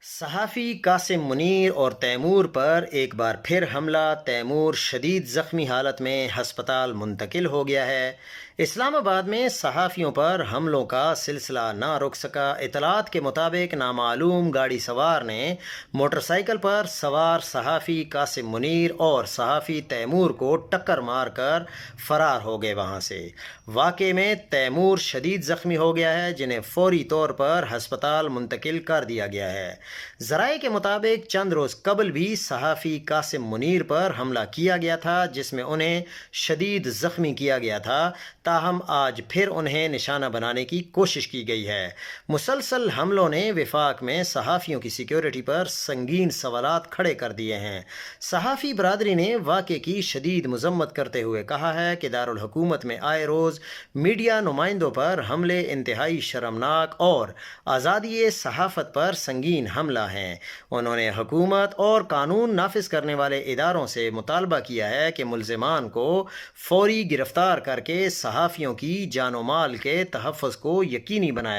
صحافی قاسم منیر اور تیمور پر ایک بار پھر حملہ۔ تیمور شدید زخمی حالت میں ہسپتال منتقل ہو گیا ہے۔ اسلام آباد میں صحافیوں پر حملوں کا سلسلہ نہ رک سکا۔ اطلاعات کے مطابق نامعلوم گاڑی سوار نے موٹر سائیکل پر سوار صحافی قاسم منیر اور صحافی تیمور کو ٹکر مار کر فرار ہو گئے وہاں سے۔ واقعے میں تیمور شدید زخمی ہو گیا ہے، جنہیں فوری طور پر ہسپتال منتقل کر دیا گیا ہے۔ ذرائع کے مطابق چند روز قبل بھی صحافی قاسم منیر پر حملہ کیا گیا تھا، جس میں انہیں شدید زخمی کیا گیا تھا، تاہم آج پھر انہیں نشانہ بنانے کی کوشش کی گئی ہے۔ مسلسل حملوں نے وفاق میں صحافیوں کی سیکیورٹی پر سنگین سوالات کھڑے کر دیے ہیں۔ صحافی برادری نے واقعے کی شدید مذمت کرتے ہوئے کہا ہے کہ دارالحکومت میں آئے روز میڈیا نمائندوں پر حملے انتہائی شرمناک اور آزادی صحافت پر سنگین حملہ ہیں۔ انہوں نے حکومت اور قانون نافذ کرنے والے اداروں سے مطالبہ کیا ہے کہ ملزمان کو فوری گرفتار کر کے صحافیوں کی جان و مال کے تحفظ کو یقینی بنایا